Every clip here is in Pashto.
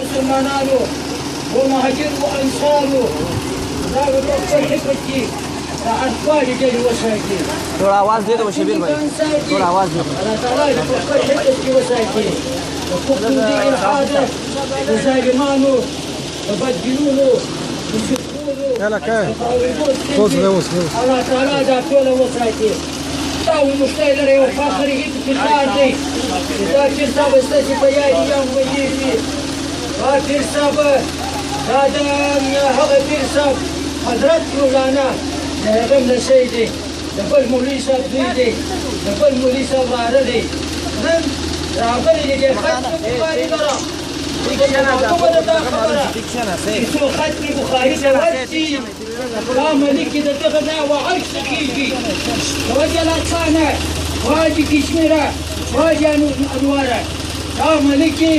مسلمانانو ومهاجر وانصارو دا خپل حکمت کې دا اطفال ډېرې وساتي. थोड़ा आवाज दे दो शबीर भाई, थोड़ा आवाज दो. الله تعالی دې په خپل حکمت کې وساتي. د کفر د الحاده د ظالمانو د بدبینونو د شرکونو يلا كان توز نوس الله تعالی دا ټول وساتي. دا ومشتای لري او فخر هیڅ فشار دی. دا پیر صاحب ستاسې په یاد یم ویلي. دا پیر صاحب دا د هغه پیر صاحب حضرت مولانا د هغه نشی دی. د بل مولوي صاحب دوی دی. د بل مولوي صاحب واره دی. نن راغلی دی خط بخاري لره. څو ختم بخاري ته ورسي دا ملکې د دغه ځای وعرش کېږي. وجه لاڅانه واجي کشمیره واجي انواره دا ملکې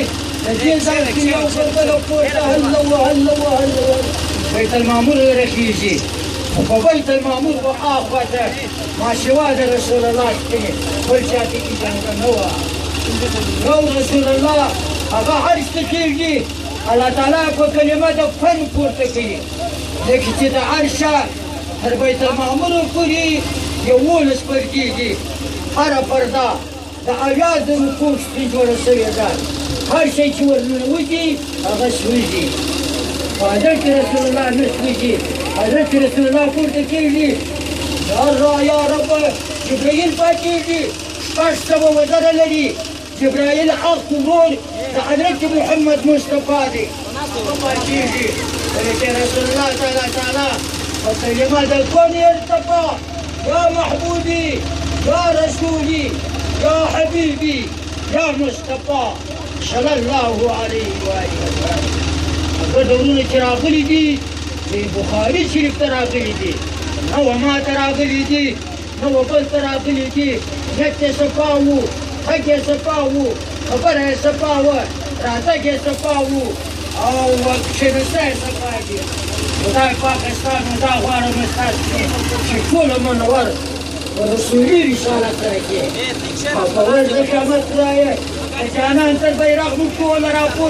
د دې ځای کې یو پر بله پورته هله وهله وهله بیت المعمور رخیږي. خو په بیت المعمور به هاخوا ته ماشوا د رسول الله ښکلې بل چا ته اجازه نه وه. نو رسول الله هغه عرش ته کېږي. الله تعالی په کلمه د فن پورته کوي. ځکه چې د عرشه تر بیت المعمور پورې 11 پردې دي. هره پرده د اویا زرو کوټ پرې جوړه شوې ده. هر شی چې ورننوځي هغه سوځي. په حضرت رسول الله نه سوځي. حضرت رسول الله پورته کېږي. یا رب جبرائیل پاتېږي. 600 وزره لري. جبرائیل حق ورور د حضرت محمد مصطفی دی. پاتېږي ولکه رسول الله تعالی په کلمه د کون ارتفاع یا محبوبي یا رسولي یا حبیبي یا مصطفی صلی الله علیه وسلم. هغه ډولونه چې راغلي دي د بخاري شریف ته راغلي دي. نه ما ته راغلي دي نه بل ته راغلي دي. نیت یې صفا وو، حق یې صفا وو، خبره یې صفا وه، راتګ یې صفا وو او کښېنسته یې صفا دي. خدای پاک ستا نو دا غواړم ستاسو چې ټوله منور په رسولي رسالت سره کې او په ورځ د قیامت خدایه د جانان تر بیرغ موږ ټوله راپورته